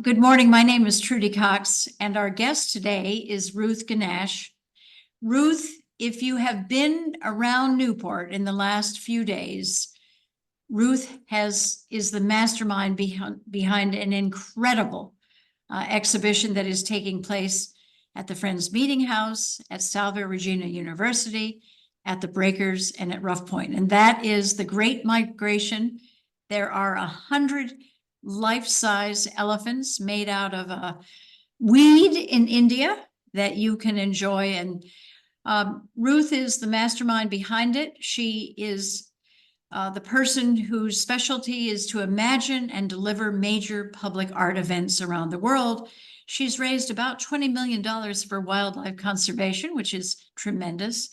Good morning. My name is Trudy Coxe, and our guest today is Ruth Ganesh. Ruth, if you have been around Newport in the last few days, Ruth is the mastermind behind an incredible exhibition that is taking place at the Friends Meeting House, at Salve Regina University, at the Breakers, and at Rough Point. And that is the Great Migration. There are 100 life-size elephants made out of a weed in India that you can enjoy. And Ruth is the mastermind behind it. She is the person whose specialty is to imagine and deliver major public art events around the world. She's raised about $20 million for wildlife conservation, which is tremendous.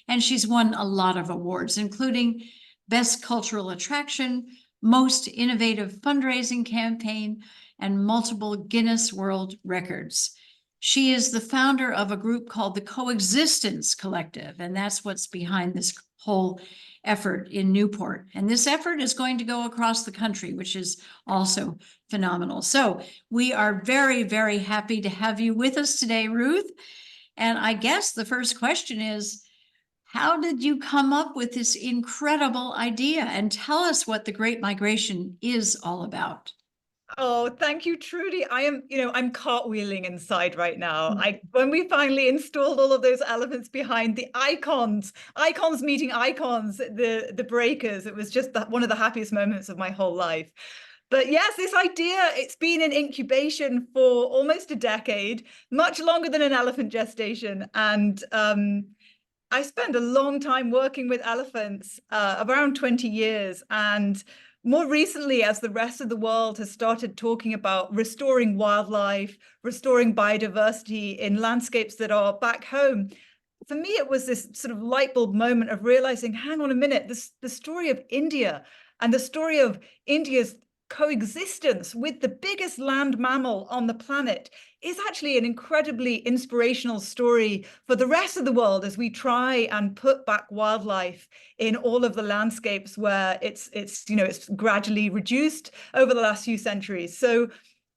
And she's won a lot of awards, including Best Cultural Attraction, Most Innovative Fundraising Campaign, and multiple Guinness World Records. She is the founder of a group called the Coexistence Collective, and that's what's behind this whole effort in Newport. And this effort is going to go across the country, which is also phenomenal. So we are very, very happy to have you with us today, Ruth. And I guess the first question is, how did you come up with this incredible idea? And tell us what the Great Migration is all about. Oh, thank you, Trudy. I'm cartwheeling inside right now. When we finally installed all of those elephants behind the icons meeting icons, the Breakers, it was just one of the happiest moments of my whole life. But yes, this idea, it's been in incubation for almost a decade, much longer than an elephant gestation. And I spent a long time working with elephants, around 20 years. And more recently, as the rest of the world has started talking about restoring wildlife, restoring biodiversity in landscapes that are back home, for me, it was this sort of light bulb moment of realizing, hang on a minute, the story of India and the story of India's coexistence with the biggest land mammal on the planet is actually an incredibly inspirational story for the rest of the world as we try and put back wildlife in all of the landscapes where it's gradually reduced over the last few centuries. So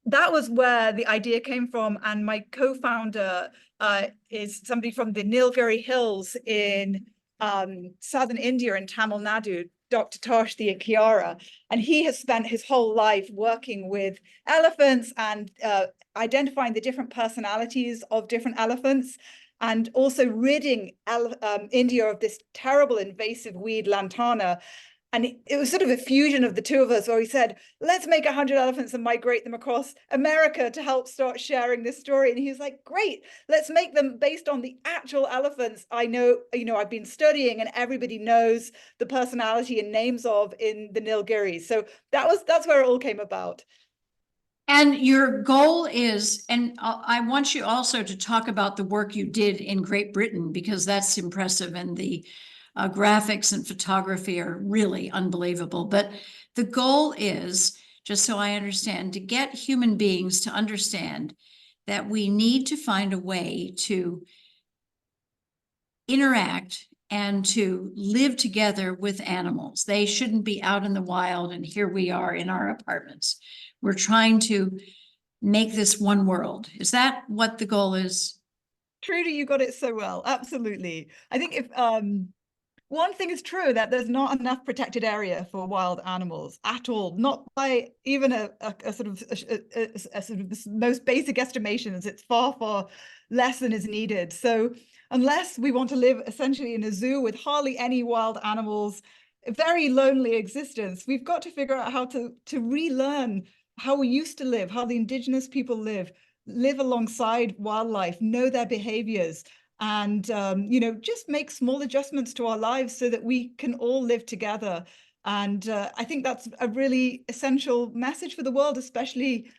that was where the idea came from. And my co-founder is somebody from the Nilgiri Hills in southern India in Tamil Nadu, Dr. Trustee Curator, and he has spent his whole life working with elephants and identifying the different personalities of different elephants, and also ridding India of this terrible invasive weed lantana. And it was sort of a fusion of the two of us where we said, let's make 100 elephants and migrate them across America to help start sharing this story. And he was like, great, let's make them based on the actual elephants I know, I've been studying and everybody knows the personality and names of in the Nilgiris. So that's where it all came about. And your goal is, and I want you also to talk about the work you did in Great Britain, because that's impressive, and the graphics and photography are really unbelievable. But the goal is, just so I understand, to get human beings to understand that we need to find a way to interact and to live together with animals. They shouldn't be out in the wild, and here we are in our apartments. We're trying to make this one world. Is that what the goal is? Trudy, you got it so well. Absolutely. I think if one thing is true, that there's not enough protected area for wild animals at all, not by even a sort of the most basic estimations. It's far, far less than is needed. So unless we want to live essentially in a zoo with hardly any wild animals, a very lonely existence, we've got to figure out how to relearn how we used to live, how the indigenous people live alongside wildlife, know their behaviors, and just make small adjustments to our lives so that we can all live together. And I think that's a really essential message for the world, especially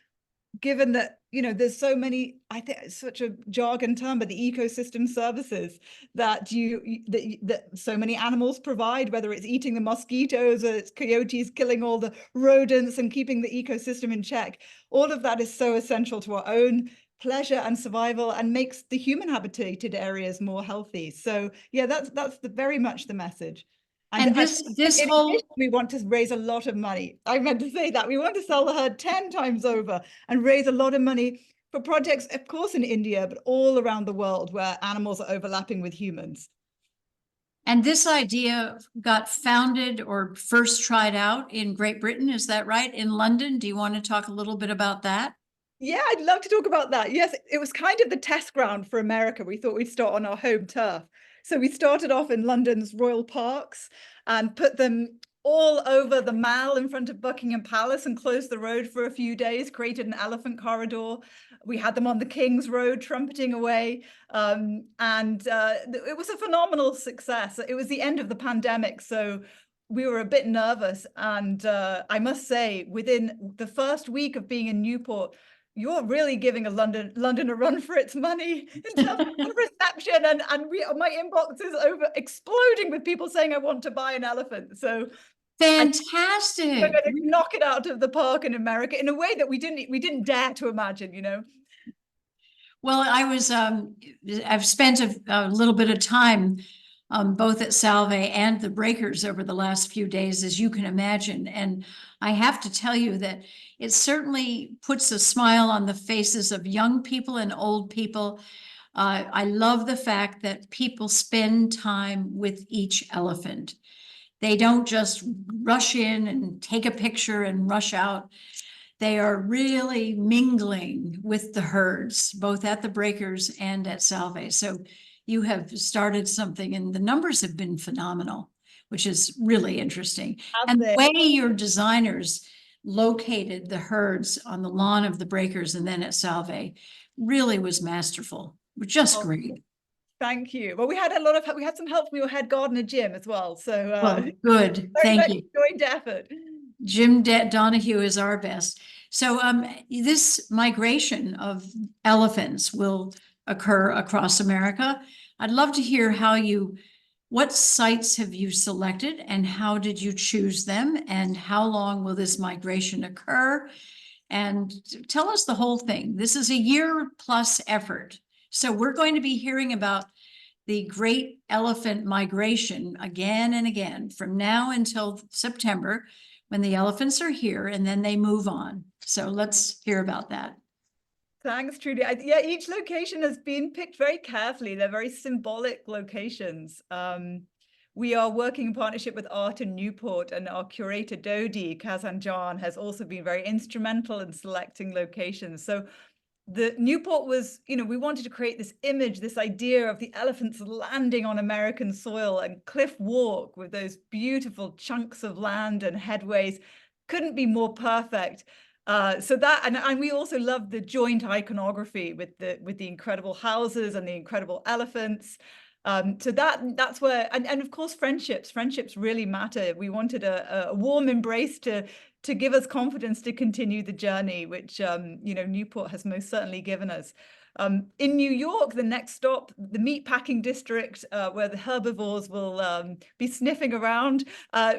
given that there's so many, I think it's such a jargon term, but the ecosystem services that that so many animals provide, whether it's eating the mosquitoes or it's coyotes killing all the rodents and keeping the ecosystem in check. All of that is so essential to our own pleasure and survival, and makes the human habitated areas more healthy. So yeah, that's very much the message. And this in whole, addition, we want to raise a lot of money. I meant to say that. We want to sell the herd 10 times over and raise a lot of money for projects, of course, in India, but all around the world where animals are overlapping with humans. and this idea got founded or first tried out in Great Britain, is that right? In London? Do you want to talk a little bit about that? Yeah, I'd love to talk about that. Yes, it was kind of the test ground for America. We thought we'd start on our home turf. So we started off in London's royal parks and put them all over the Mall in front of Buckingham Palace and closed the road for a few days, created an elephant corridor. We had them on the King's Road trumpeting away. It was a phenomenal success. It was the end of the pandemic, so we were a bit nervous. And I must say, within the first week of being in Newport, you're really giving London a run for its money in terms of reception, and my inbox is over exploding with people saying I want to buy an elephant. So Fantastic. we're going to knock it out of the park in America in a way that we didn't dare to imagine, you know. Well, I've spent a little bit of time both at Salve and the Breakers over the last few days, as you can imagine. And I have to tell you that it certainly puts a smile on the faces of young people and old people. I love the fact that people spend time with each elephant. They don't just rush in and take a picture and rush out. They are really mingling with the herds, both at the Breakers and at Salve. So you have started something, and the numbers have been phenomenal, which is really interesting. And the way your designers located the herds on the lawn of the Breakers and then at Salve really was masterful. Just great. Thank you. Well, we had some help from your head gardener, Jim, as well. So well, good. Thank you. Joint effort. Jim Donahue is our best. So this migration of elephants will occur across America. I'd love to hear what sites have you selected and how did you choose them and how long will this migration occur? And tell us the whole thing. This is a year-plus effort. So we're going to be hearing about the great elephant migration again and again from now until September, when the elephants are here and then they move on. So let's hear about that. Thanks, Trudy. Yeah, each location has been picked very carefully. They're very symbolic locations. We are working in partnership with Art in Newport, and our curator, Dodi Kazanjan, has also been very instrumental in selecting locations. So the Newport was, we wanted to create this image, this idea of the elephants landing on American soil, and Cliff Walk with those beautiful chunks of land and headways couldn't be more perfect. So that, and we also love the joint iconography with the incredible houses and the incredible elephants. So that's where, and of course, friendships really matter. We wanted a warm embrace to give us confidence to continue the journey, which, Newport has most certainly given us. In New York, the next stop, the meatpacking district, where the herbivores will be sniffing around,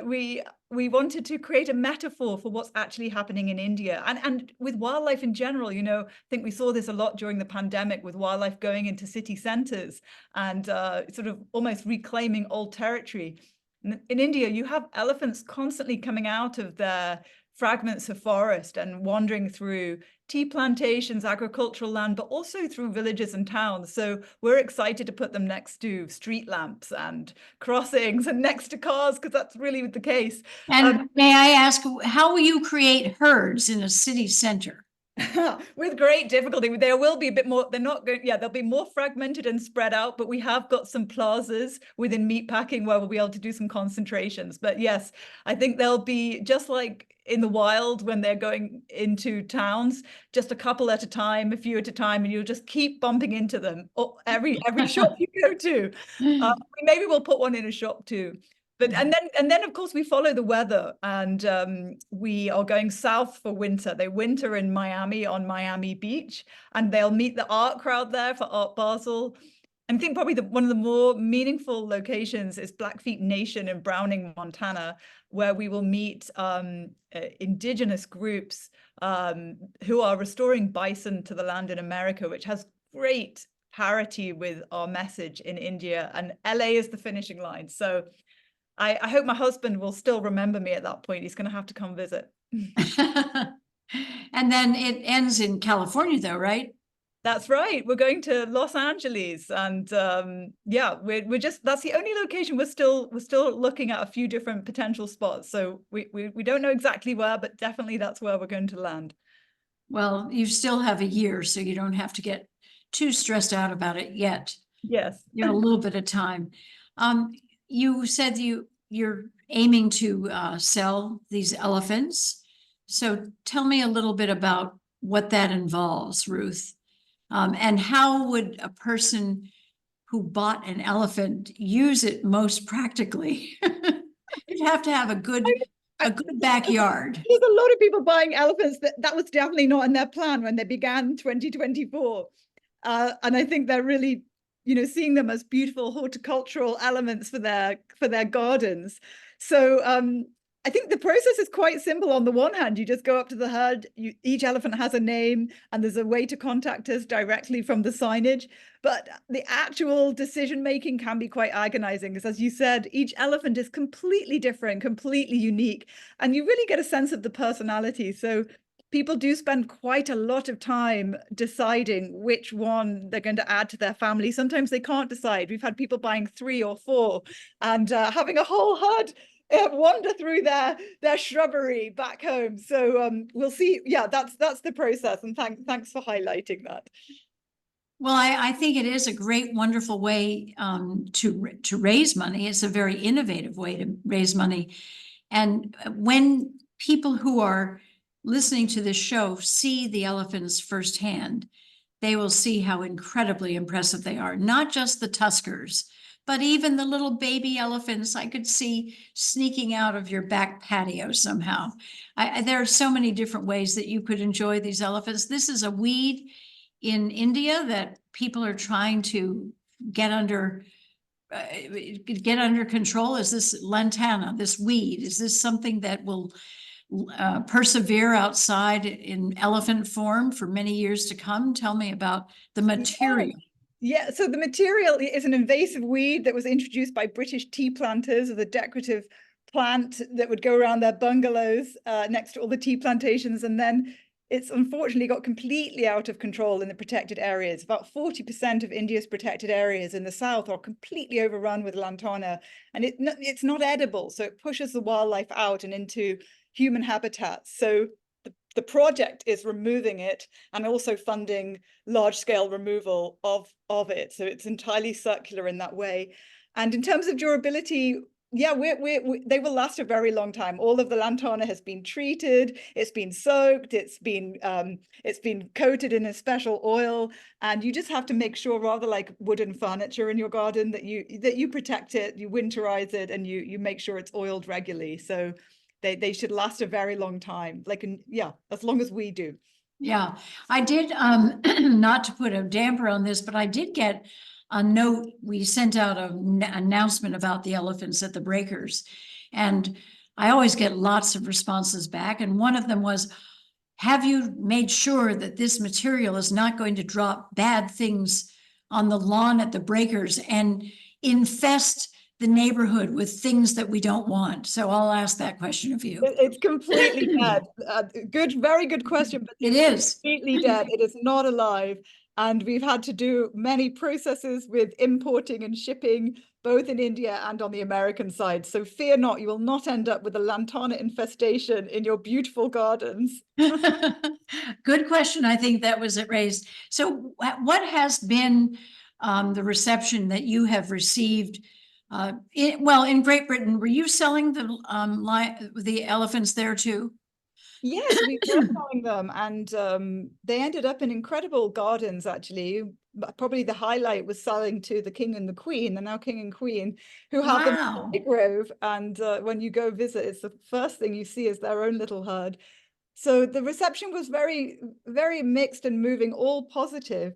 we wanted to create a metaphor for what's actually happening in India and with wildlife in general. I think we saw this a lot during the pandemic with wildlife going into city centers and sort of almost reclaiming old territory. In India, you have elephants constantly coming out of their fragments of forest and wandering through tea plantations, agricultural land, but also through villages and towns. So we're excited to put them next to street lamps and crossings and next to cars, because that's really the case. And may I ask, how will you create herds in a city center? With great difficulty. There will be a bit more, they'll be more fragmented and spread out, but we have got some plazas within meatpacking where we'll be able to do some concentrations. But yes, I think they'll be just like in the wild when they're going into towns, just a couple at a time, a few at a time, and you'll just keep bumping into them every shop you go to. Maybe we'll put one in a shop too. But and then of course we follow the weather, and we are going south for winter. They winter in Miami on Miami Beach, and they'll meet the art crowd there for Art Basel. And I think probably one of the more meaningful locations is Blackfeet Nation in Browning, Montana, where we will meet indigenous groups who are restoring bison to the land in America, which has great parity with our message in India. And LA is the finishing line. So I hope my husband will still remember me at that point. He's going to have to come visit. And then it ends in California though, right? That's right. We're going to Los Angeles, and yeah, we're just, that's the only location. We're still looking at a few different potential spots. So we don't know exactly where, but definitely that's where we're going to land. Well, you still have a year, so you don't have to get too stressed out about it yet. Yes. You have a little bit of time. You said you're aiming to sell these elephants. So tell me a little bit about what that involves, Ruth. And how would a person who bought an elephant use it most practically? You'd have to have a good backyard. There's a lot of people buying elephants that was definitely not in their plan when they began 2024. And I think they're really, seeing them as beautiful horticultural elements for their gardens. So I think the process is quite simple. On the one hand, you just go up to the herd, each elephant has a name, and there's a way to contact us directly from the signage. But the actual decision-making can be quite agonizing, because as you said, each elephant is completely different, completely unique, and you really get a sense of the personality. So people do spend quite a lot of time deciding which one they're going to add to their family. Sometimes they can't decide. We've had people buying 3 or 4 and having a whole herd wander through their shrubbery back home. So we'll see. Yeah, that's the process. And thanks for highlighting that. Well, I think it is a great, wonderful way to raise money. It's a very innovative way to raise money. And when people who are listening to this show see the elephants firsthand, they will see how incredibly impressive they are. Not just the tuskers, but even the little baby elephants I could see sneaking out of your back patio somehow. There are so many different ways that you could enjoy these elephants. This is a weed in India that people are trying to get under control. Is this lantana, this weed? Is this something that will persevere outside in elephant form for many years to come? Tell me about the material. Yeah, so the material is an invasive weed that was introduced by British tea planters as a decorative plant that would go around their bungalows next to all the tea plantations. And then it's unfortunately got completely out of control in the protected areas. About 40% of India's protected areas in the south are completely overrun with lantana, and it's not edible. So it pushes the wildlife out and into human habitats. So the project is removing it and also funding large-scale removal of it. So it's entirely circular in that way. And in terms of durability, yeah, they will last a very long time. All of the lantana has been treated, it's been soaked, it's been coated in a special oil, and you just have to make sure, rather like wooden furniture in your garden, that you protect it, you winterize it, and you make sure it's oiled regularly. So they should last a very long time, as long as we do. Yeah, I did, not to put a damper on this, but I did get a note. We sent out an announcement about the elephants at the breakers. And I always get lots of responses back. And one of them was, have you made sure that this material is not going to drop bad things on the lawn at the breakers and infest the neighborhood with things that we don't want? So I'll ask that question of you. It's completely dead. Very good question, but it is completely dead. It is not alive. And we've had to do many processes with importing and shipping, both in India and on the American side. So fear not, you will not end up with a lantana infestation in your beautiful gardens. Good question. I think that was raised. So what has been the reception that you have received? In Great Britain, were you selling the elephants there too? Yes, we were selling them, and they ended up in incredible gardens, actually. Probably the highlight was selling to the king and the queen, the now king and queen, who have them in the grove. And when you go visit, it's the first thing you see is their own little herd. So the reception was very, very mixed and moving, all positive.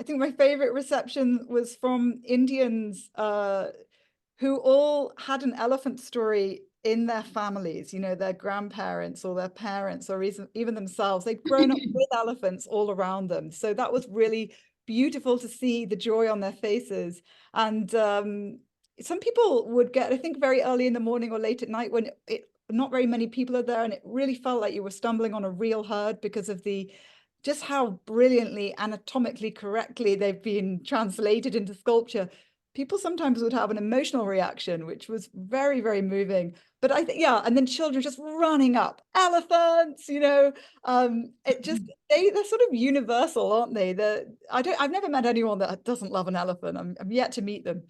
I think my favorite reception was from Indians who all had an elephant story in their families, their grandparents or their parents or even themselves. They'd grown up with elephants all around them. So that was really beautiful to see the joy on their faces. And some people would get, I think, very early in the morning or late at night when not very many people are there, and it really felt like you were stumbling on a real herd because of just how brilliantly anatomically correctly they've been translated into sculpture. People sometimes would have an emotional reaction, which was very, very moving. But I think, yeah, and then children just running up, elephants, it just, they're sort of universal, aren't they? I've never met anyone that doesn't love an elephant. I'm yet to meet them.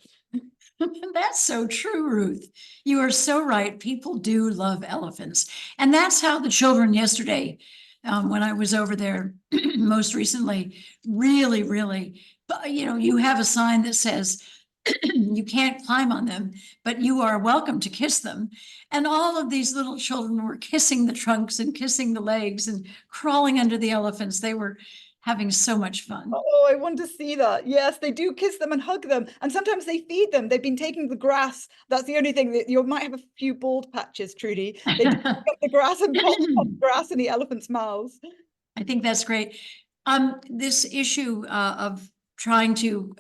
That's so true, Ruth. You are so right. People do love elephants. And that's how the children yesterday, when I was over there most recently, really, really, but you have a sign that says, you can't climb on them, but you are welcome to kiss them. And all of these little children were kissing the trunks and kissing the legs and crawling under the elephants. They were having so much fun. Oh, I want to see that. Yes, they do kiss them and hug them. And sometimes they feed them. They've been taking the grass. That's the only thing that you might have a few bald patches, Trudy. They take up the grass and pop the grass in the elephants' mouths. I think that's great. This issue of trying to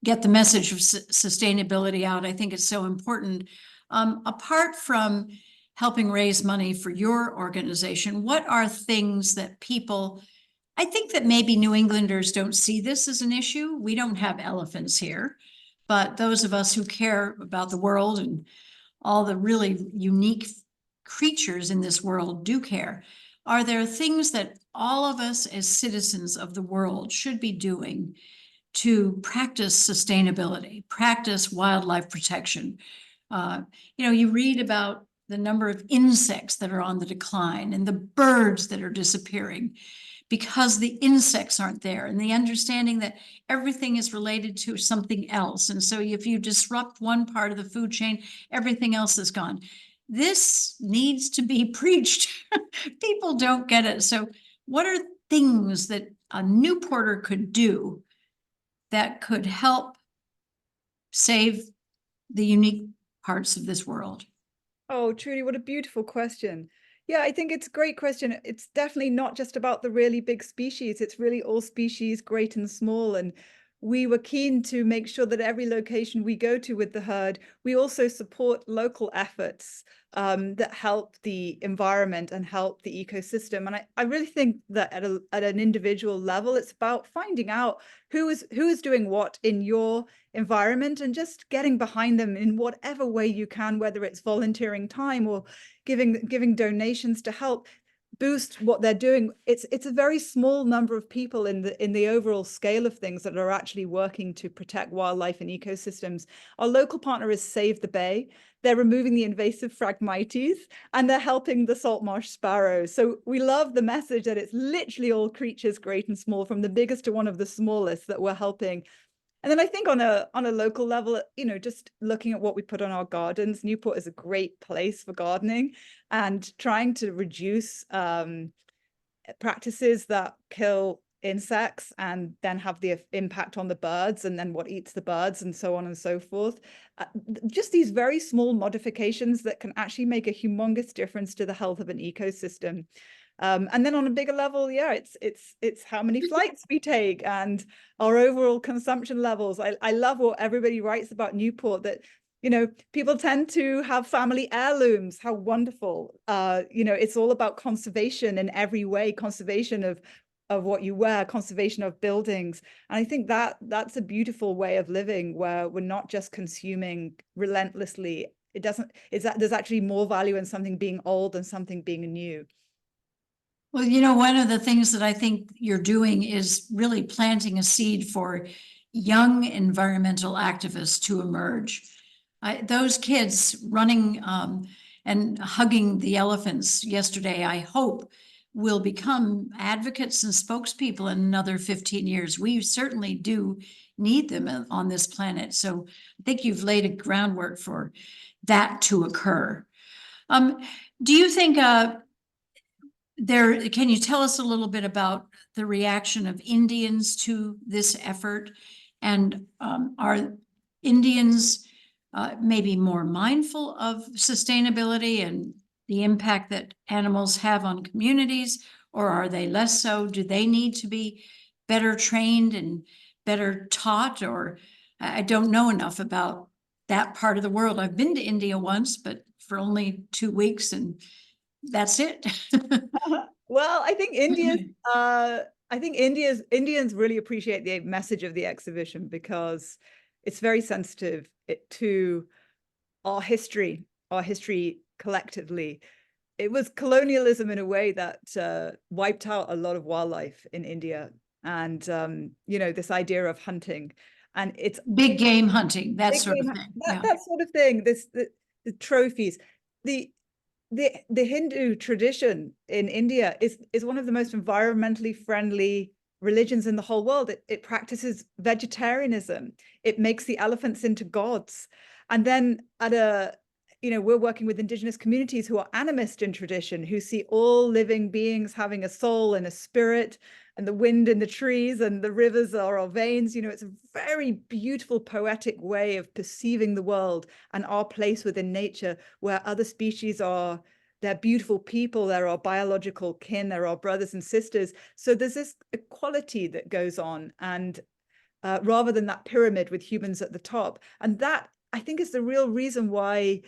get the message of sustainability out, I think is so important. Apart from helping raise money for your organization, what are things that people, I think that maybe New Englanders don't see this as an issue. We don't have elephants here, but those of us who care about the world and all the really unique creatures in this world do care. Are there things that all of us as citizens of the world should be doing to practice sustainability, practice wildlife protection? You read about the number of insects that are on the decline and the birds that are disappearing because the insects aren't there, and the understanding that everything is related to something else. And so if you disrupt one part of the food chain, everything else is gone. This needs to be preached. People don't get it. So what are things that a Newporter could do that could help save the unique parts of this world? Oh, Trudy, what a beautiful question. Yeah, I think it's a great question. It's definitely not just about the really big species. It's really all species, great and small. And we were keen to make sure that every location we go to with the herd, we also support local efforts that help the environment and help the ecosystem. And I really think that at an individual level, it's about finding out who is doing what in your environment and just getting behind them in whatever way you can, whether it's volunteering time or giving donations to help boost what they're doing. It's a very small number of people in the overall scale of things that are actually working to protect wildlife and ecosystems. Our local partner is Save the Bay. They're removing the invasive Phragmites and they're helping the salt marsh sparrows. So we love the message that it's literally all creatures, great and small, from the biggest to one of the smallest, that we're helping. And then I think on a local level, just looking at what we put on our gardens, Newport is a great place for gardening, and trying to reduce practices that kill insects and then have the impact on the birds, and then what eats the birds, and so on and so forth. Just these very small modifications that can actually make a humongous difference to the health of an ecosystem. And then on a bigger level, yeah, it's how many flights we take and our overall consumption levels. I love what everybody writes about Newport, that people tend to have family heirlooms. How wonderful. It's all about conservation in every way, conservation of what you wear, conservation of buildings. And I think that's a beautiful way of living, where we're not just consuming relentlessly. There's actually more value in something being old than something being new. Well, one of the things that I think you're doing is really planting a seed for young environmental activists to emerge. Those kids running and hugging the elephants yesterday, I hope, will become advocates and spokespeople in another 15 years. We certainly do need them on this planet. So I think you've laid a groundwork for that to occur. Do you think can you tell us a little bit about the reaction of Indians to this effort? And are Indians maybe more mindful of sustainability and the impact that animals have on communities, or are they less so? Do they need to be better trained and better taught? Or I don't know enough about that part of the world. I've been to India once, but for only 2 weeks, and that's it. Well, I think Indians really appreciate the message of the exhibition because it's very sensitive to our history collectively. It was colonialism in a way that wiped out a lot of wildlife in India, and this idea of hunting, and it's Big game hunting, that big sort of game, thing. that, Yeah. that sort of thing. The trophies, the the Hindu tradition in India is one of the most environmentally friendly religions in the whole world. It practices vegetarianism. It makes the elephants into gods. And then we're working with indigenous communities who are animist in tradition, who see all living beings having a soul and a spirit, and the wind in the trees and the rivers are our veins. It's a very beautiful, poetic way of perceiving the world and our place within nature, where other species are, they're beautiful people, they're our biological kin, they're our brothers and sisters. So there's this equality that goes on, and rather than that pyramid with humans at the top. And that, I think, is the real reason why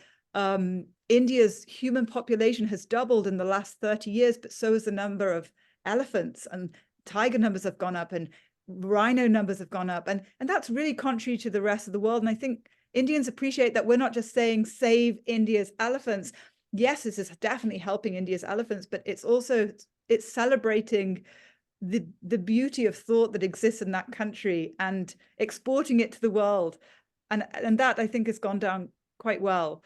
India's human population has doubled in the last 30 years, but so has the number of elephants, and tiger numbers have gone up, and rhino numbers have gone up. And that's really contrary to the rest of the world. And I think Indians appreciate that we're not just saying save India's elephants. Yes, this is definitely helping India's elephants, but it's celebrating the beauty of thought that exists in that country and exporting it to the world. And that, I think, has gone down quite well.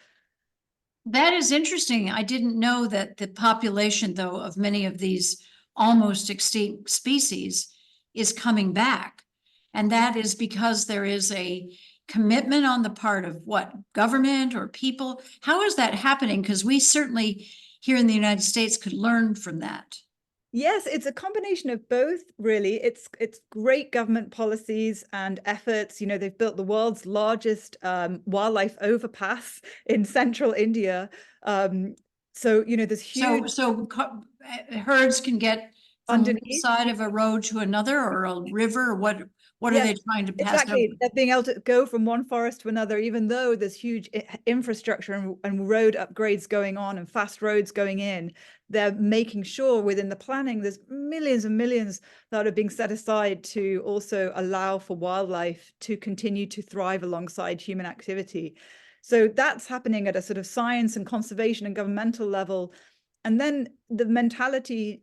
That is interesting. I didn't know that the population, though, of many of these almost extinct species is coming back. And that is because there is a commitment on the part of what, government or people? How is that happening? Because we certainly here in the United States could learn from that. Yes, it's a combination of both, really. It's great government policies and efforts. They've built the world's largest wildlife overpass in central India. So there's huge Herds can get from one underneath. side of a road to another, or a river, or what are Yes, they trying to pass exactly. over? They're being able to go from one forest to another, even though there's huge infrastructure and road upgrades going on and fast roads going in. They're making sure within the planning there's millions and millions that are being set aside to also allow for wildlife to continue to thrive alongside human activity. So that's happening at a sort of science and conservation and governmental level. And then the mentality,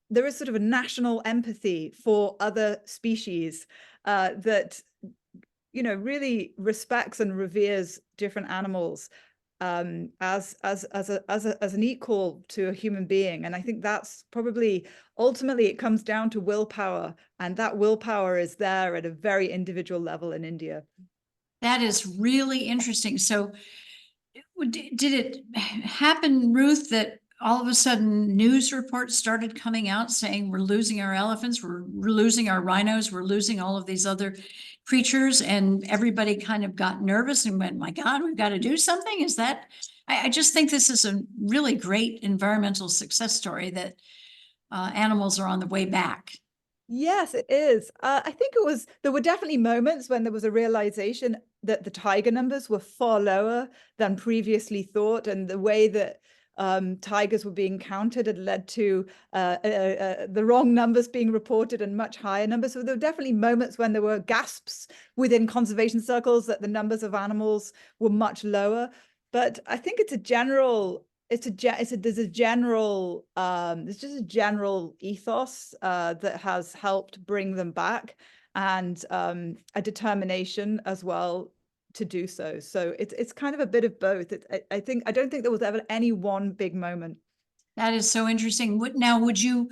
there is sort of a national empathy for other species that really respects and reveres different animals as an equal to a human being. And I think that's probably, ultimately, it comes down to willpower, and that willpower is there at a very individual level in India. That is really interesting. So did it happen, Ruth, that all of a sudden news reports started coming out saying we're losing our elephants, we're losing our rhinos, we're losing all of these other creatures, and everybody kind of got nervous and went, my God, we've got to do something? Is that, I just think this is a really great environmental success story that animals are on the way back. Yes, it is. I think there were definitely moments when there was a realization that the tiger numbers were far lower than previously thought, and the way that tigers were being counted had led to the wrong numbers being reported and much higher numbers. So there were definitely moments when there were gasps within conservation circles that the numbers of animals were much lower. But I think it's a general there's just a general ethos that has helped bring them back, and a determination as well to do so. So it's kind of a bit of both. I don't think there was ever any one big moment. That is so interesting. Now, would you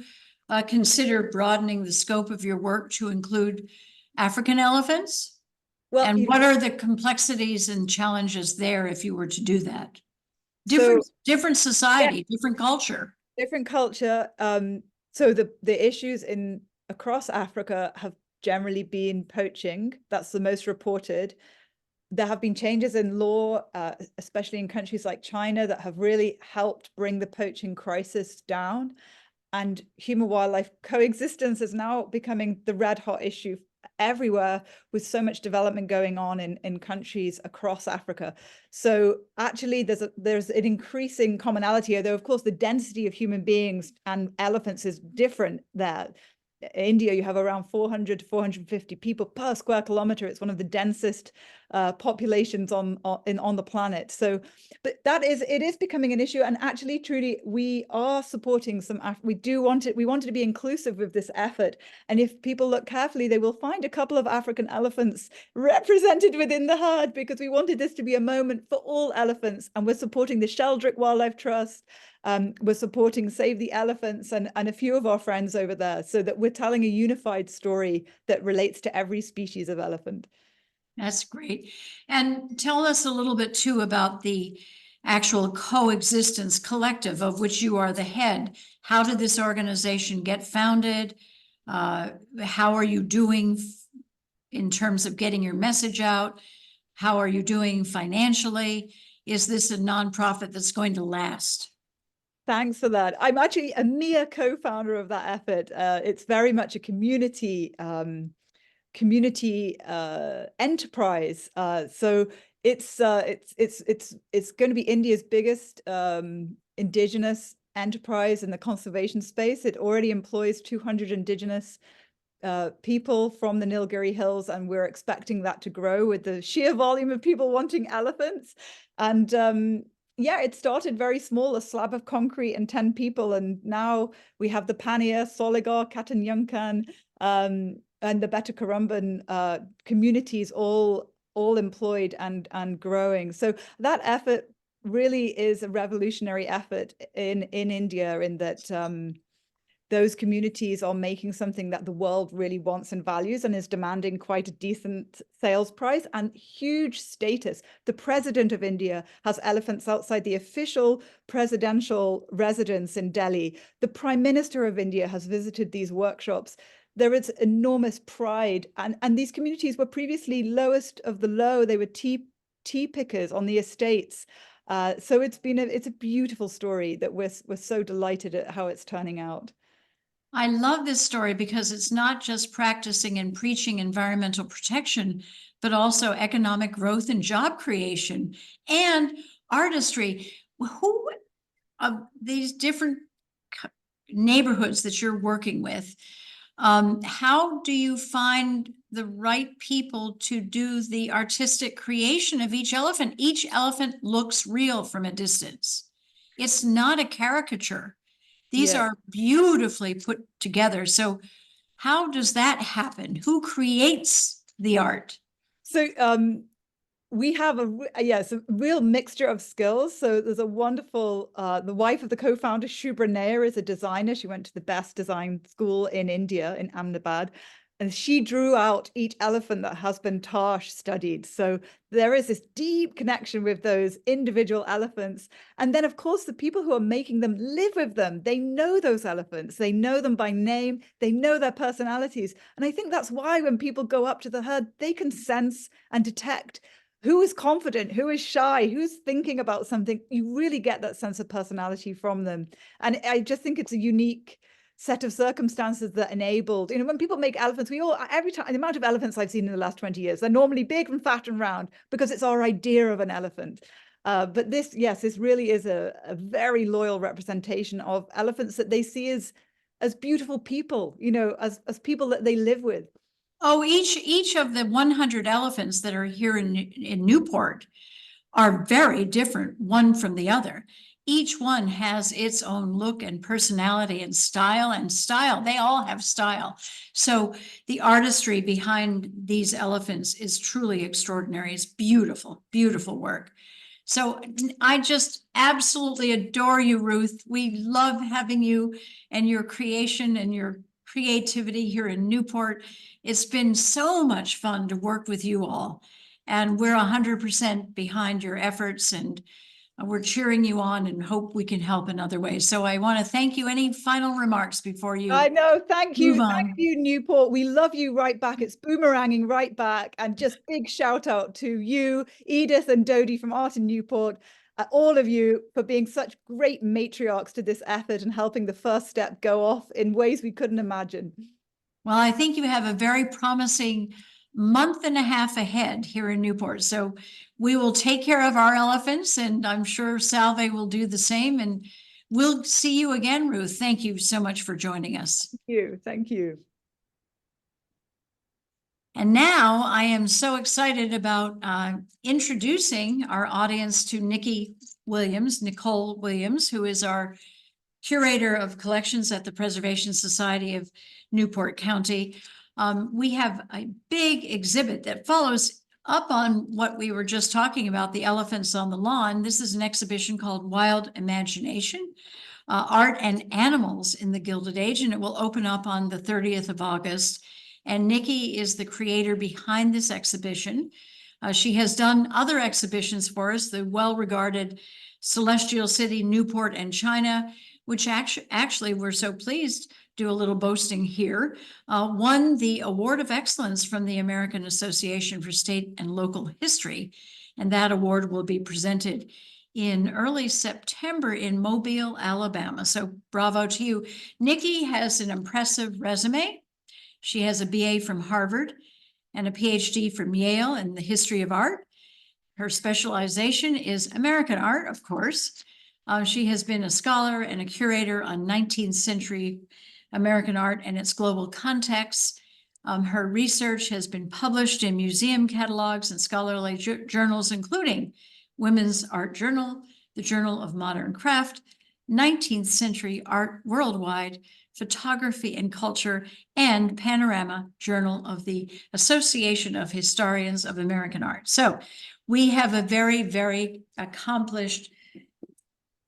consider broadening the scope of your work to include African elephants? Well, And what are the complexities and challenges there if you were to do that? Different society, yeah. Different culture. Different culture. So the issues across Africa have generally been poaching. That's the most reported. There have been changes in law, especially in countries like China, that have really helped bring the poaching crisis down. And human-wildlife coexistence is now becoming the red-hot issue everywhere with so much development going on in countries across Africa. So actually there's an increasing commonality, although of course the density of human beings and elephants is different there. India, you have around 400 to 450 people per square kilometer. It's one of the densest populations on the planet. So, but it is becoming an issue. And actually, Trudy, we are supporting we wanted to be inclusive with this effort. And if people look carefully, they will find a couple of African elephants represented within the herd, because we wanted this to be a moment for all elephants. And we're supporting the Sheldrick Wildlife Trust. We're supporting Save the Elephants and a few of our friends over there, so that we're telling a unified story that relates to every species of elephant. That's great. And tell us a little bit too about the actual coexistence collective of which you are the head. How did this organization get founded? How are you doing in terms of getting your message out? How are you doing financially? Is this a nonprofit that's going to last? Thanks for that. I'm actually a mere co-founder of that effort. It's very much a community enterprise. So it's going to be India's biggest indigenous enterprise in the conservation space. It already employs 200 indigenous people from the Nilgiri Hills, and we're expecting that to grow with the sheer volume of people wanting elephants. And yeah, it started very small, a slab of concrete and 10 people. And now we have the Pania, Soligar, Katanyunkan, and the Beta Karumban communities all employed and growing. So that effort really is a revolutionary effort in India, in that those communities are making something that the world really wants and values, and is demanding quite a decent sales price and huge status. The president of India has elephants outside the official presidential residence in Delhi. The prime minister of India has visited these workshops. There is enormous pride, and these communities were previously lowest of the low. They were tea pickers on the estates. So it's a beautiful story that we're so delighted at how it's turning out. I love this story because it's not just practicing and preaching environmental protection, but also economic growth and job creation and artistry. Who of these different neighborhoods that you're working with, how do you find the right people to do the artistic creation of each elephant? Each elephant looks real from a distance. It's not a caricature. These are beautifully put together. So how does that happen? Who creates the art? So we have a real mixture of skills. So there's a wonderful, the wife of the co-founder, Shubhra Nair, is a designer. She went to the best design school in India, in Ahmedabad. And she drew out each elephant that husband Tash studied. So there is this deep connection with those individual elephants. And then, of course, the people who are making them live with them. They know those elephants. They know them by name. They know their personalities. And I think that's why when people go up to the herd, they can sense and detect who is confident, who is shy, who's thinking about something. You really get that sense of personality from them. And I just think it's a unique set of circumstances that enabled, when people make elephants, every time, the amount of elephants I've seen in the last 20 years, they're normally big and fat and round because it's our idea of an elephant. But this really is a very loyal representation of elephants that they see as beautiful people, as people that they live with. Oh, each of the 100 elephants that are here in Newport are very different, one from the other. Each one has its own look and personality and style. They all have style. So the artistry behind these elephants is truly extraordinary. It's beautiful, beautiful work. So I just absolutely adore you, Ruth. We love having you and your creation and your creativity here in Newport. It's been so much fun to work with you all. And we're 100% behind your efforts, and we're cheering you on and hope we can help in other ways. So I want to thank you. Any final remarks before you? I know. Thank you. Move on. Thank you, Newport. We love you right back. It's boomeranging right back. And just big shout out to you, Edith and Dodie from Art in Newport, all of you for being such great matriarchs to this effort and helping the first step go off in ways we couldn't imagine. Well, I think you have a very promising month and a half ahead here in Newport. So we will take care of our elephants, and I'm sure Salve will do the same. And we'll see you again, Ruth. Thank you so much for joining us. Thank you. Thank you. And now I am so excited about introducing our audience to Nicole Williams, who is our Curator of Collections at the Preservation Society of Newport County. We have a big exhibit that follows up on what we were just talking about, the elephants on the lawn. This is an exhibition called Wild Imagination, Art and Animals in the Gilded Age, and it will open up on the 30th of August. And Nikki is the creator behind this exhibition. She has done other exhibitions for us, the well-regarded Celestial City, Newport and China, which actually we're so pleased, do a little boasting here, won the Award of Excellence from the American Association for State and Local History. And that award will be presented in early September in Mobile, Alabama. So bravo to you. Nikki has an impressive resume. She has a BA from Harvard and a PhD from Yale in the history of art. Her specialization is American art, of course. She has been a scholar and a curator on 19th century American art and its global context. Her research has been published in museum catalogs and scholarly journals, including Women's Art Journal, the Journal of Modern Craft, 19th Century Art Worldwide, Photography and Culture, and Panorama, Journal of the Association of Historians of American Art. So we have a very, very accomplished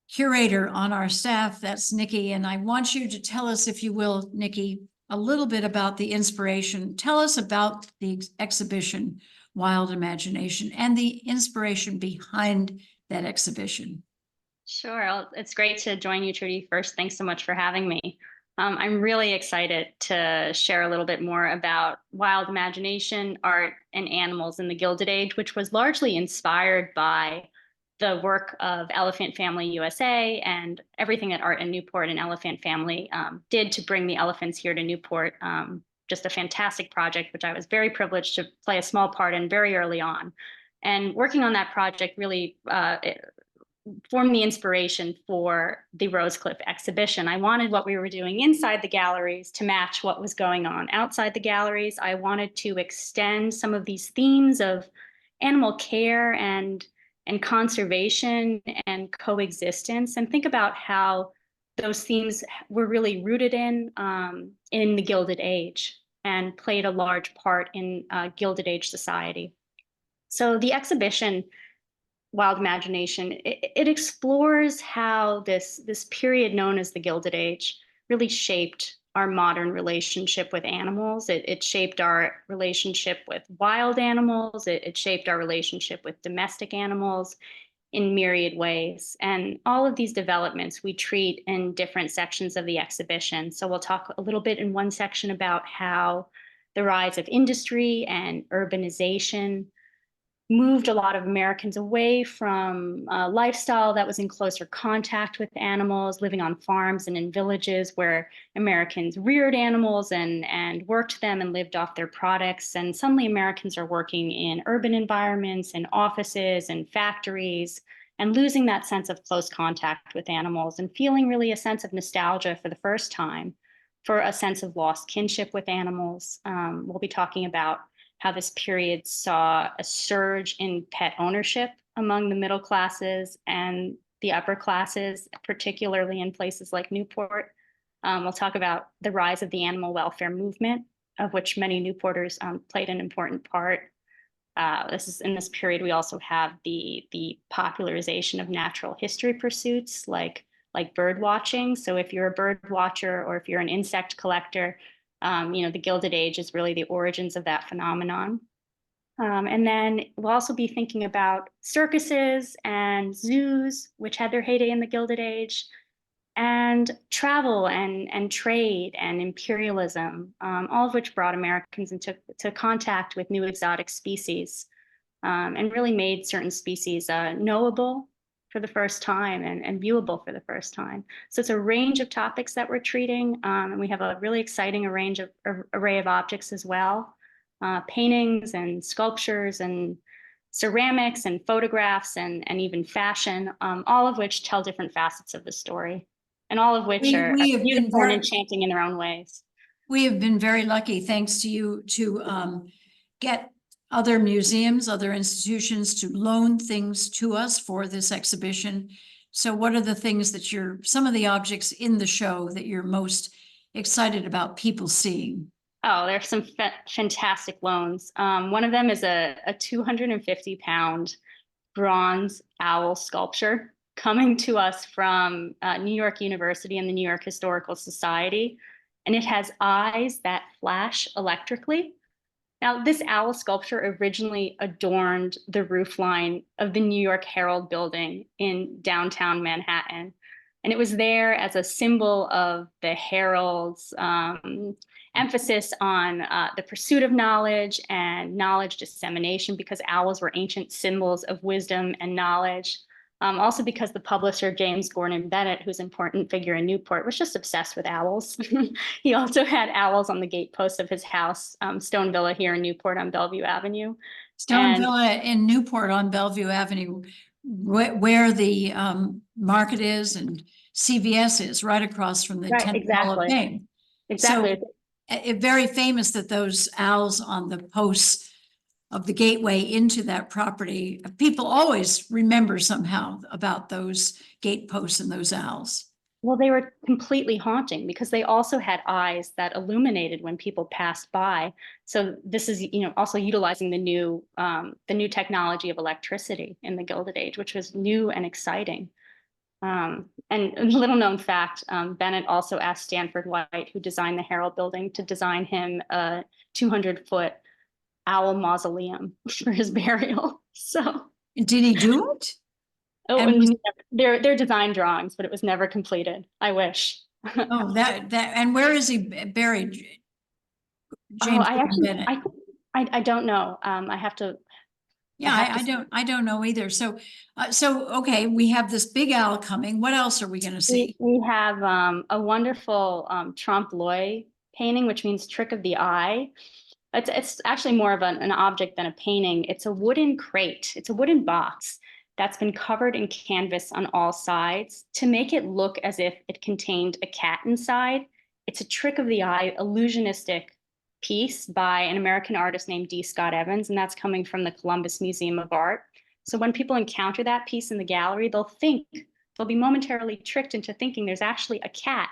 curator on our staff. That's Nikki. And I want you to tell us, if you will, Nikki, a little bit about the inspiration. Tell us about the exhibition, Wild Imagination, and the inspiration behind that exhibition. Sure. It's great to join you, Trudy. First, thanks so much for having me. I'm really excited to share a little bit more about wild imagination, art, and animals in the Gilded Age, which was largely inspired by the work of Elephant Family USA and everything that Art in Newport and Elephant Family did to bring the elephants here to Newport. Just a fantastic project, which I was very privileged to play a small part in very early on. And working on that project really formed the inspiration for the Rosecliff exhibition. I wanted what we were doing inside the galleries to match what was going on outside the galleries. I wanted to extend some of these themes of animal care and conservation and coexistence, and think about how those themes were really rooted in the Gilded Age and played a large part in Gilded Age society. So the exhibition, Wild Imagination, it explores how this period known as the Gilded Age really shaped our modern relationship with animals. It shaped our relationship with wild animals. It shaped our relationship with domestic animals in myriad ways. And all of these developments we treat in different sections of the exhibition. So we'll talk a little bit in one section about how the rise of industry and urbanization moved a lot of Americans away from a lifestyle that was in closer contact with animals, living on farms and in villages where Americans reared animals and worked them and lived off their products. And suddenly Americans are working in urban environments and offices and factories and losing that sense of close contact with animals and feeling really a sense of nostalgia for the first time, for a sense of lost kinship with animals. We'll be talking about how this period saw a surge in pet ownership among the middle classes and the upper classes, particularly in places like Newport. We'll talk about the rise of the animal welfare movement, of which many Newporters played an important part. In this period, we also have the popularization of natural history pursuits like bird watching. So if you're a bird watcher or if you're an insect collector, the Gilded Age is really the origins of that phenomenon. And then we'll also be thinking about circuses and zoos, which had their heyday in the Gilded Age, and travel and trade and imperialism, all of which brought Americans into contact with new exotic species and really made certain species knowable for the first time and viewable for the first time. So it's a range of topics that we're treating, and we have a really exciting array of objects as well, paintings and sculptures and ceramics and photographs and even fashion, all of which tell different facets of the story, and all of which are We have been beautiful and very, enchanting in their own ways. we have been very lucky, thanks to you, to get other museums, other institutions to loan things to us for this exhibition. So what are the things that some of the objects in the show that you're most excited about people seeing? Oh, there's some fantastic loans. One of them is a 250-pound bronze owl sculpture coming to us from New York University and the New York Historical Society. And it has eyes that flash electrically. Now, this owl sculpture originally adorned the roofline of the New York Herald building in downtown Manhattan. And it was there as a symbol of the Herald's emphasis on the pursuit of knowledge and knowledge dissemination, because owls were ancient symbols of wisdom and knowledge. Also because the publisher, James Gordon Bennett, who's an important figure in Newport, was just obsessed with owls. He also had owls on the gateposts of his house, Stone Villa here in Newport on Bellevue Avenue. Stone Villa in Newport on Bellevue Avenue, where the market is and CVS is, right across from the Right, 10th Hall of exactly. Fame. Exactly. So, very famous that those owls on the posts of the gateway into that property, people always remember somehow about those gate posts and those owls. Well, they were completely haunting because they also had eyes that illuminated when people passed by. So this is, also utilizing the new technology of electricity in the Gilded Age, which was new and exciting. And a little known fact, Bennett also asked Stanford White, who designed the Herald building, to design him a 200-foot owl mausoleum for his burial. So Did he do it? and they're design drawings, but it was never completed. I wish. Oh, and where is he buried? James Bennett. I don't know. I have to. Yeah, I don't know either. So, okay, we have this big owl coming. What else are we going to see? We have a wonderful trompe l'oeil painting, which means trick of the eye. It's actually more of an object than a painting. It's a wooden crate. It's a wooden box that's been covered in canvas on all sides to make it look as if it contained a cat inside. It's a trick of the eye, illusionistic piece by an American artist named D. Scott Evans, and that's coming from the Columbus Museum of Art. So when people encounter that piece in the gallery, they'll be momentarily tricked into thinking there's actually a cat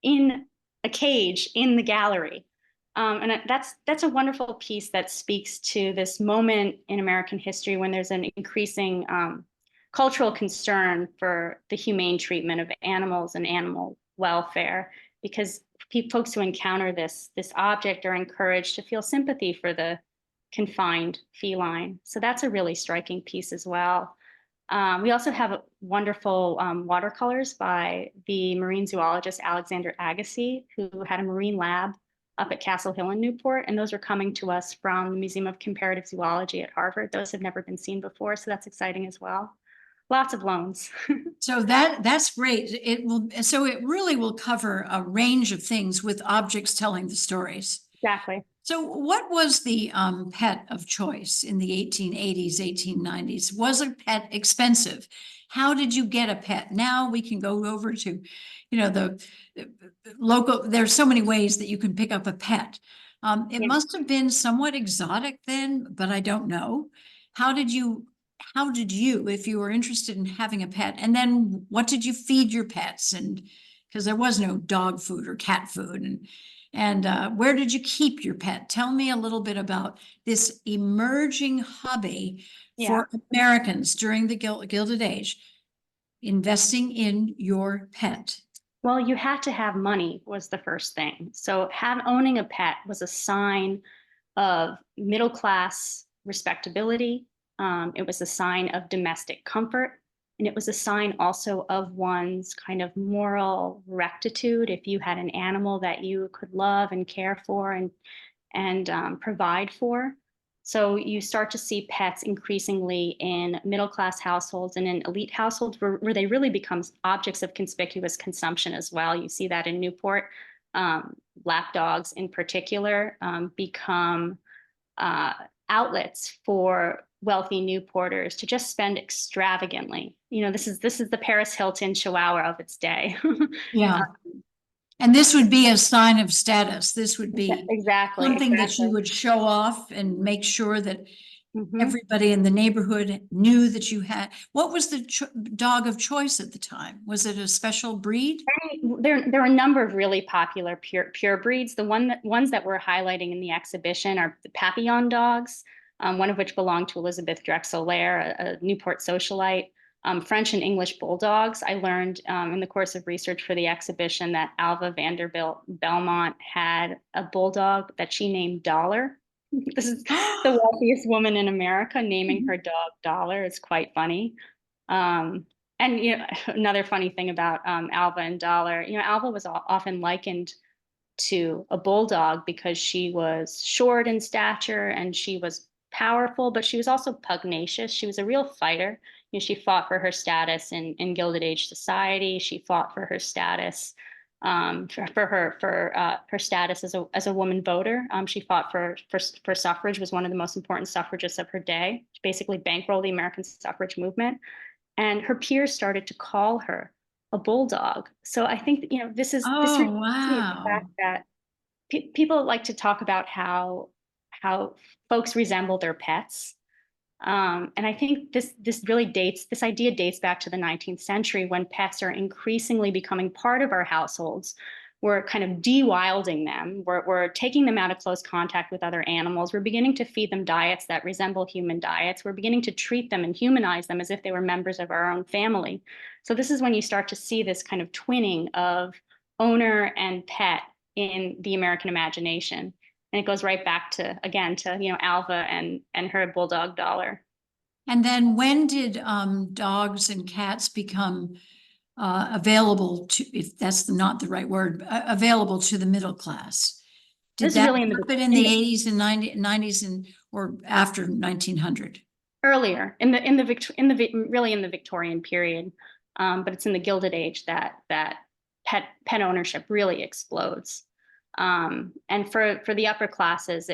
in a cage in the gallery. And that's a wonderful piece that speaks to this moment in American history when there's an increasing cultural concern for the humane treatment of animals and animal welfare, because folks who encounter this object are encouraged to feel sympathy for the confined feline. So that's a really striking piece as well. We also have wonderful watercolors by the marine zoologist Alexander Agassiz, who had a marine lab up at Castle Hill in Newport, and those are coming to us from the Museum of Comparative Zoology at Harvard. Those have never been seen before, so that's exciting as well. Lots of loans. So that's great. So it really will cover a range of things with objects telling the stories. Exactly. So what was the pet of choice in the 1880s, 1890s? Was a pet expensive? How did you get a pet? Now we can go over to, the local, there's so many ways that you can pick up a pet. It must have been somewhat exotic then, but I don't know. How did you, if you were interested in having a pet, and then what did you feed your pets? And because there was no dog food or cat food, and where did you keep your pet? Tell me a little bit about this emerging hobby for Americans during the Gilded Age, investing in your pet. Well, you had to have money was the first thing. So owning a pet was a sign of middle-class respectability. It was a sign of domestic comfort. And it was a sign also of one's kind of moral rectitude. If you had an animal that you could love and care for and provide for. So you start to see pets increasingly in middle-class households and in elite households where they really become objects of conspicuous consumption as well. You see that in Newport. Lap dogs in particular become outlets for wealthy Newporters to just spend extravagantly. You know, this is the Paris Hilton Chihuahua of its day. Yeah. And this would be a sign of status. This would be Exactly. something that you would show off and make sure that Mhm. everybody in the neighborhood knew that you had. What was the dog of choice at the time? Was it a special breed? There are a number of really popular pure breeds. The ones that we're highlighting in the exhibition are the Papillon dogs, one of which belonged to Elizabeth Drexel-Lair, a Newport socialite. French and English bulldogs. I learned in the course of research for the exhibition that Alva Vanderbilt Belmont had a bulldog that she named Dollar. This is the wealthiest woman in America naming her dog Dollar. It's quite funny. And you know, another funny thing about Alva and Dollar, you know, Alva was often likened to a bulldog because she was short in stature and she was powerful, but she was also pugnacious. She was a real fighter. You know, she fought for her status in Gilded Age society. She fought for her status, her status as a woman voter. She fought for suffrage. Was one of the most important suffragists of her day. She basically bankrolled the American suffrage movement, and her peers started to call her a bulldog. So I think, you know, this wow. the fact that people like to talk about how folks resemble their pets. And I think this idea dates back to the 19th century when pets are increasingly becoming part of our households. We're kind of de-wilding them. We're taking them out of close contact with other animals. We're beginning to feed them diets that resemble human diets. We're beginning to treat them and humanize them as if they were members of our own family. So this is when you start to see this kind of twinning of owner and pet in the American imagination. And it goes right back to, again, to, you know, Alva and her bulldog Dollar. And then when did dogs and cats become available to, if that's not the right word, available to the middle class? Did This that really happen in the 80s and 90s and or after 1900? Earlier in the Victorian period, but it's in the Gilded Age that pet ownership really explodes. And for the upper classes,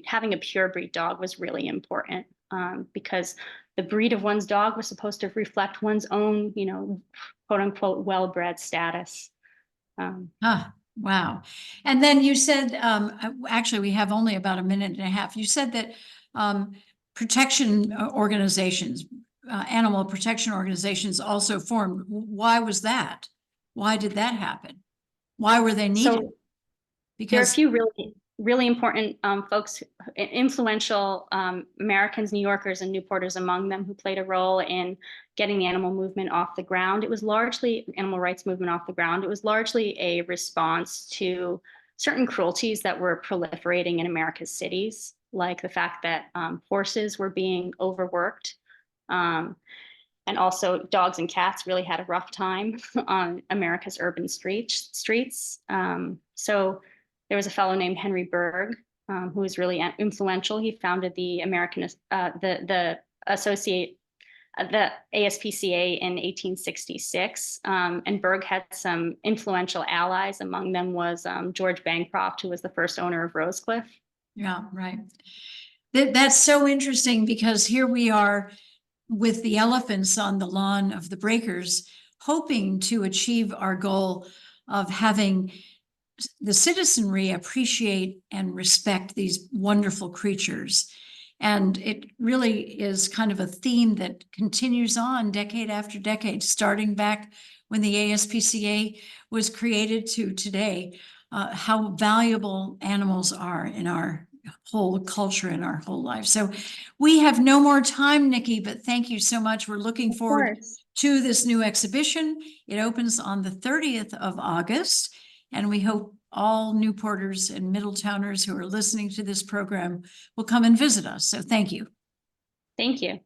having a pure breed dog was really important because the breed of one's dog was supposed to reflect one's own, you know, quote unquote, well-bred status. Wow. And then you said, actually, we have only about a minute and a half. You said that protection organizations, animal protection organizations also formed. Why was that? Why did that happen? Why were they needed? So, because there are a few really important folks, influential Americans, New Yorkers, and Newporters among them who played a role in getting the animal movement off the ground. It was largely animal rights movement off the ground. It was largely a response to certain cruelties that were proliferating in America's cities, like the fact that horses were being overworked. And also dogs and cats really had a rough time on America's urban streets. So there was a fellow named Henry Bergh, who was really influential. He founded the ASPCA in 1866. And Bergh had some influential allies. Among them was George Bancroft, who was the first owner of Rosecliff. Yeah, right. That's so interesting because here we are with the elephants on the lawn of the breakers, hoping to achieve our goal of having the citizenry appreciate and respect these wonderful creatures. And it really is kind of a theme that continues on decade after decade, starting back when the ASPCA was created to today, how valuable animals are in our whole culture and our whole life. So we have no more time, Nikki, but thank you so much. We're looking forward to this new exhibition. It opens on the 30th of August, and we hope all Newporters and Middletowners who are listening to this program will come and visit us. So thank you. Thank you.